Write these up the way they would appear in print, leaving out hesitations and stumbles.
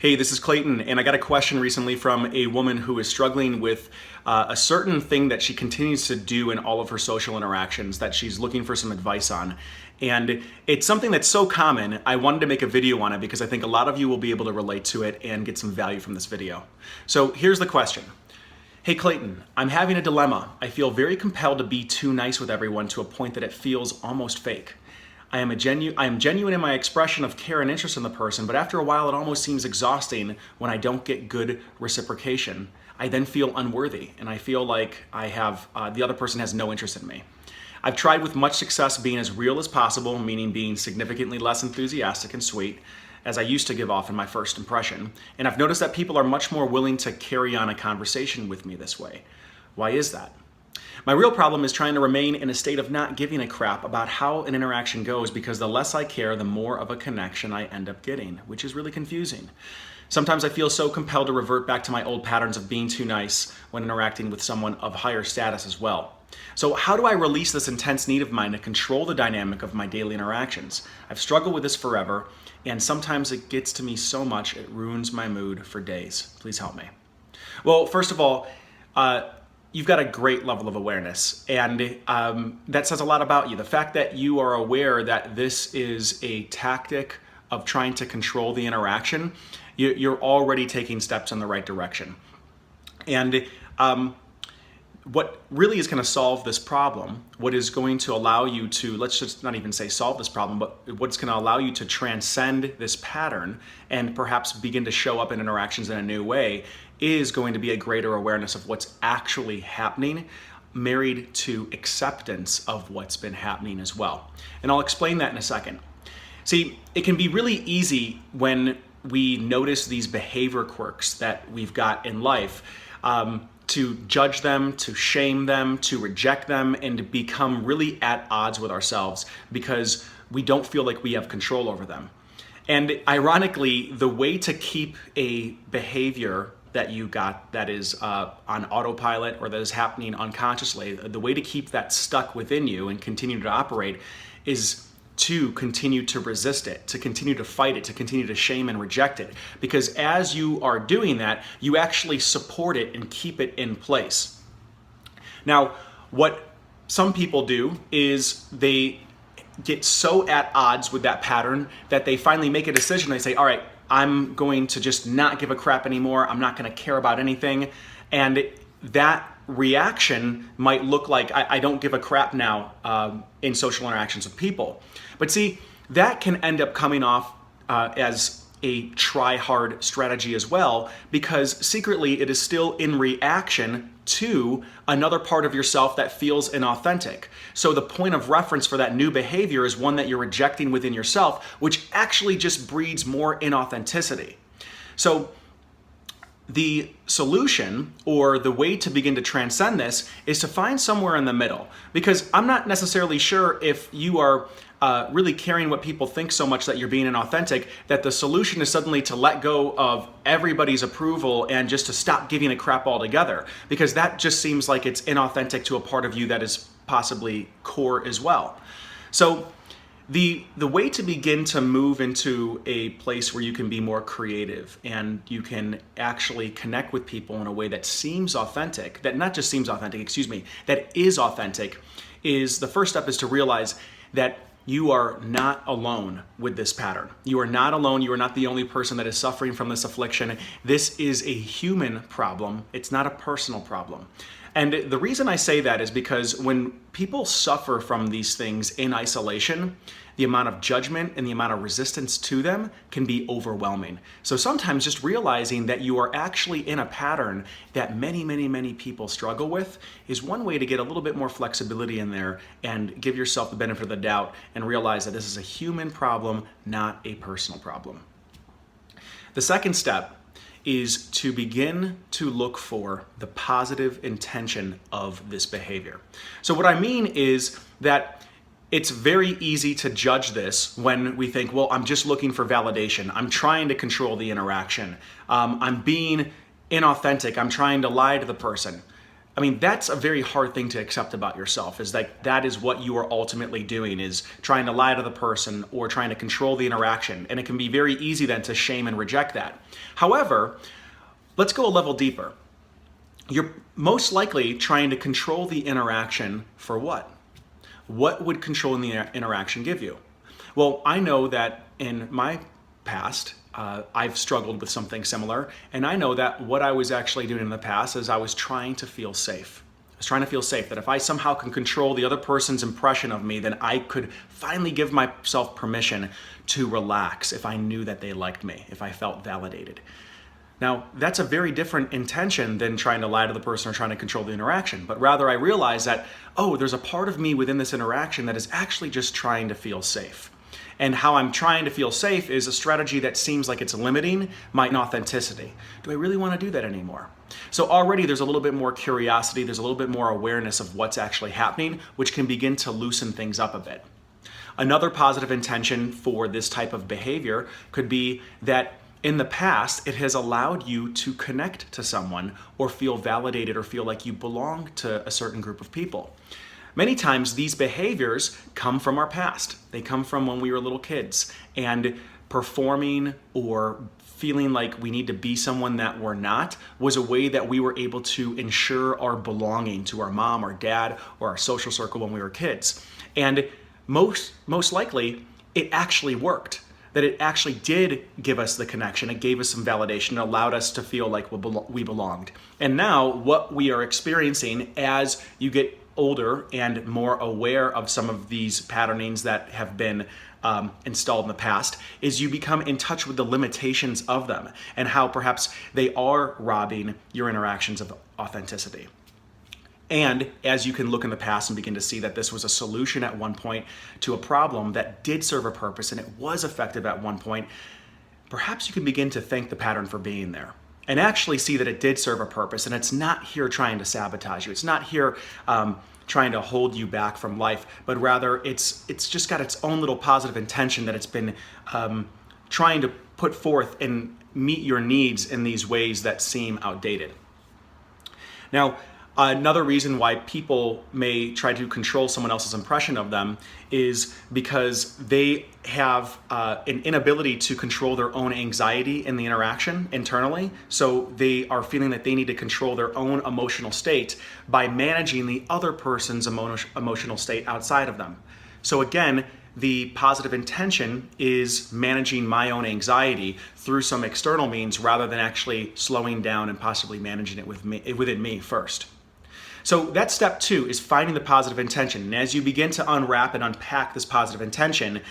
Hey, this is Clayton, and I got a question recently from a woman who is struggling with a certain thing that she continues to do in all of her social interactions that she's looking for some advice on. And it's something that's so common, I wanted to make a video on it because I think a lot of you will be able to relate to it and get some value from this video. So here's the question. Hey Clayton, I'm having a dilemma. I feel very compelled to be too nice with everyone to a point that it feels almost fake. I am genuine in my expression of care and interest in the person, but after a while it almost seems exhausting when I don't get good reciprocation. I then feel unworthy, and I feel like the other person has no interest in me. I've tried with much success being as real as possible, meaning being significantly less enthusiastic and sweet, as I used to give off in my first impression, and I've noticed that people are much more willing to carry on a conversation with me this way. Why is that? My real problem is trying to remain in a state of not giving a crap about how an interaction goes, because the less I care, the more of a connection I end up getting, which is really confusing. Sometimes I feel so compelled to revert back to my old patterns of being too nice when interacting with someone of higher status as well. So how do I release this intense need of mine to control the dynamic of my daily interactions? I've struggled with this forever, and sometimes it gets to me so much it ruins my mood for days. Please help me. Well, first of all, you've got a great level of awareness, and that says a lot about you. The fact that you are aware that this is a tactic of trying to control the interaction, you're already taking steps in the right direction. And what really is going to solve this problem, what is going to allow you to, let's just not even say solve this problem, but what's going to allow you to transcend this pattern and perhaps begin to show up in interactions in a new way, is going to be a greater awareness of what's actually happening, married to acceptance of what's been happening as well. And I'll explain that in a second. See, it can be really easy when we notice these behavior quirks that we've got in life, to judge them, to shame them, to reject them, and to become really at odds with ourselves because we don't feel like we have control over them. And ironically, the way to keep a behavior that you got that is on autopilot or that is happening unconsciously, the way to keep that stuck within you and continue to operate is to continue to resist it, to continue to fight it, to continue to shame and reject it. Because as you are doing that, you actually support it and keep it in place. Now, what some people do is they get so at odds with that pattern that they finally make a decision. They say, all right, I'm going to just not give a crap anymore. I'm not going to care about anything. And that reaction might look like I don't give a crap now in social interactions with people. But see, that can end up coming off as a try-hard strategy as well, because secretly it is still in reaction to another part of yourself that feels inauthentic. So the point of reference for that new behavior is one that you're rejecting within yourself, which actually just breeds more inauthenticity. So the solution, or the way to begin to transcend this, is to find somewhere in the middle. Because I'm not necessarily sure if you are really caring what people think so much that you're being inauthentic, that the solution is suddenly to let go of everybody's approval and just to stop giving a crap altogether. Because that just seems like it's inauthentic to a part of you that is possibly core as well. So the way to begin to move into a place where you can be more creative and you can actually connect with people in a way that seems authentic, that not just seems authentic, that is authentic, is the first step is to realize that you are not alone with this pattern. You are not alone. You are not the only person that is suffering from this affliction. This is a human problem. It's not a personal problem. And the reason I say that is because when people suffer from these things in isolation, the amount of judgment and the amount of resistance to them can be overwhelming. So sometimes just realizing that you are actually in a pattern that many people struggle with is one way to get a little bit more flexibility in there and give yourself the benefit of the doubt and realize that this is a human problem, not a personal problem. The second step is to begin to look for the positive intention of this behavior. So what I mean is that it's very easy to judge this when we think, well, I'm just looking for validation. I'm trying to control the interaction. I'm being inauthentic. I'm trying to lie to the person. I mean, that's a very hard thing to accept about yourself, is that is what you are ultimately doing, is trying to lie to the person or trying to control the interaction. And it can be very easy then to shame and reject that. However, let's go a level deeper. You're most likely trying to control the interaction for what? What would controlling the interaction give you? Well, I know that in my past, I've struggled with something similar, and I know that what I was actually doing in the past is I was trying to feel safe. I was trying to feel safe, that if I somehow can control the other person's impression of me, then I could finally give myself permission to relax if I knew that they liked me, if I felt validated. Now, that's a very different intention than trying to lie to the person or trying to control the interaction, but rather I realize that, oh, there's a part of me within this interaction that is actually just trying to feel safe. And how I'm trying to feel safe is a strategy that seems like it's limiting my authenticity. Do I really want to do that anymore? So already there's a little bit more curiosity, there's a little bit more awareness of what's actually happening, which can begin to loosen things up a bit. Another positive intention for this type of behavior could be that in the past, it has allowed you to connect to someone or feel validated or feel like you belong to a certain group of people. Many times these behaviors come from our past. They come from when we were little kids, and performing or feeling like we need to be someone that we're not was a way that we were able to ensure our belonging to our mom or dad or our social circle when we were kids. And most likely it actually worked. That it actually did give us the connection. It gave us some validation. It allowed us to feel like we belonged. And now what we are experiencing as you get older and more aware of some of these patternings that have been installed in the past is you become in touch with the limitations of them and how perhaps they are robbing your interactions of authenticity. And as you can look in the past and begin to see that this was a solution at one point to a problem that did serve a purpose and it was effective at one point, perhaps you can begin to thank the pattern for being there and actually see that it did serve a purpose, and it's not here trying to sabotage you. It's not here trying to hold you back from life, but rather it's just got its own little positive intention that it's been trying to put forth and meet your needs in these ways that seem outdated. Now, another reason why people may try to control someone else's impression of them is because they have an inability to control their own anxiety in the interaction internally. So they are feeling that they need to control their own emotional state by managing the other person's emotional state outside of them. So again, the positive intention is managing my own anxiety through some external means rather than actually slowing down and possibly managing it within me first. So that's step 2, is finding the positive intention. And as you begin to unwrap and unpack this positive intention,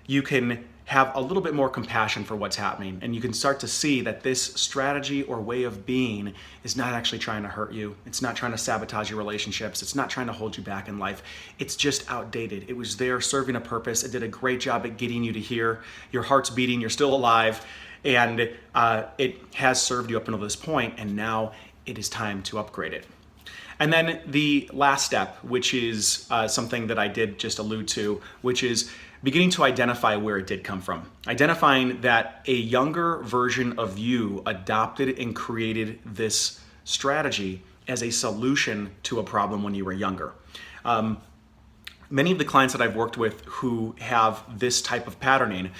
you can have a little bit more compassion for what's happening. And you can start to see that this strategy or way of being is not actually trying to hurt you. It's not trying to sabotage your relationships. It's not trying to hold you back in life. It's just outdated. It was there serving a purpose. It did a great job at getting you to here. Your heart's beating. You're still alive. And it has served you up until this point. And now it is time to upgrade it. And then the last step, which is something that I did just allude to, which is beginning to identify where it did come from. Identifying that a younger version of you adopted and created this strategy as a solution to a problem when you were younger. Many of the clients that I've worked with who have this type of patterning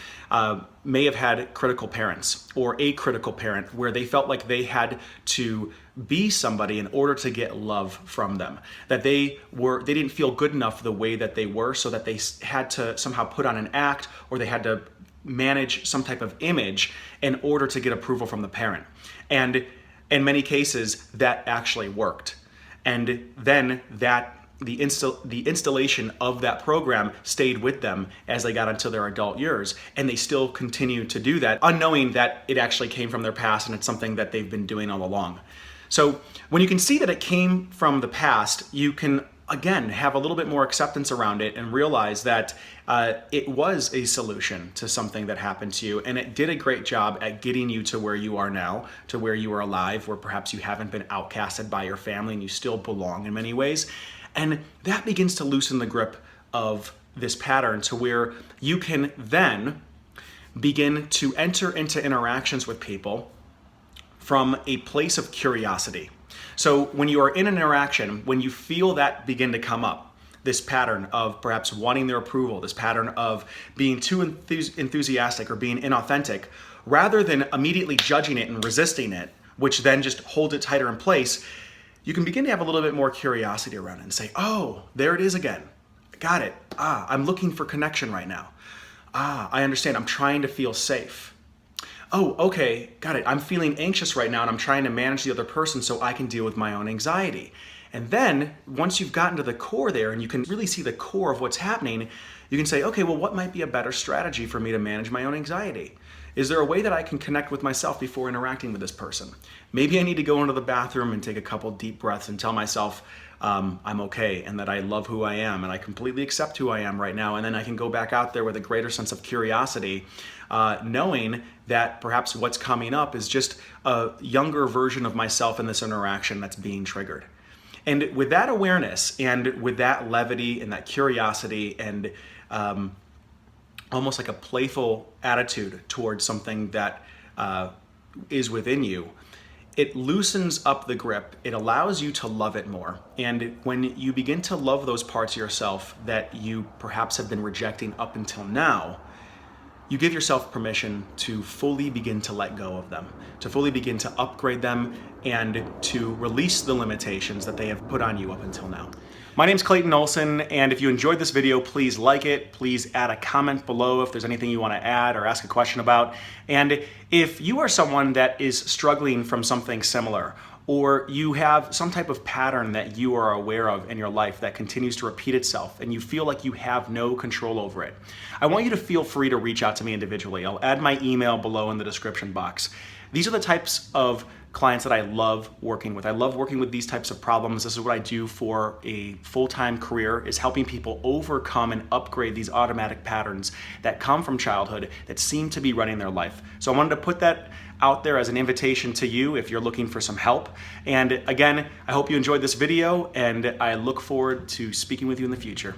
may have had critical parents or a critical parent where they felt like they had to be somebody in order to get love from them, that they didn't feel good enough the way that they were, so that they had to somehow put on an act or they had to manage some type of image in order to get approval from the parent. And in many cases that actually worked. And then the installation of that program stayed with them as they got into their adult years, and they still continue to do that, unknowing that it actually came from their past and it's something that they've been doing all along. So when you can see that it came from the past, you can again have a little bit more acceptance around it and realize that it was a solution to something that happened to you, and it did a great job at getting you to where you are now, to where you are alive, where perhaps you haven't been outcasted by your family and you still belong in many ways. And that begins to loosen the grip of this pattern to where you can then begin to enter into interactions with people from a place of curiosity. So when you are in an interaction, when you feel that begin to come up, this pattern of perhaps wanting their approval, this pattern of being too enthusiastic or being inauthentic, rather than immediately judging it and resisting it, which then just holds it tighter in place, you can begin to have a little bit more curiosity around it and say, oh, there it is again. Got it. I'm looking for connection right now. I understand. I'm trying to feel safe. Oh, okay, got it. I'm feeling anxious right now and I'm trying to manage the other person so I can deal with my own anxiety. And then once you've gotten to the core there and you can really see the core of what's happening, you can say, okay, well, what might be a better strategy for me to manage my own anxiety? Is there a way that I can connect with myself before interacting with this person? Maybe I need to go into the bathroom and take a couple deep breaths and tell myself I'm okay and that I love who I am and I completely accept who I am right now. And then I can go back out there with a greater sense of curiosity, knowing that perhaps what's coming up is just a younger version of myself in this interaction that's being triggered. And with that awareness and with that levity and that curiosity and almost like a playful attitude towards something that is within you, it loosens up the grip. It allows you to love it more. And when you begin to love those parts of yourself that you perhaps have been rejecting up until now, you give yourself permission to fully begin to let go of them, to fully begin to upgrade them, and to release the limitations that they have put on you up until now. My name's Clayton Olson, and if you enjoyed this video, please like it. Please add a comment below if there's anything you want to add or ask a question about. And if you are someone that is struggling from something similar, or you have some type of pattern that you are aware of in your life that continues to repeat itself and you feel like you have no control over it, I want you to feel free to reach out to me individually. I'll add my email below in the description box. These are the types of clients that I love working with. I love working with these types of problems. This is what I do for a full-time career, is helping people overcome and upgrade these automatic patterns that come from childhood that seem to be running their life. So I wanted to put that out there as an invitation to you if you're looking for some help. And again, I hope you enjoyed this video and I look forward to speaking with you in the future.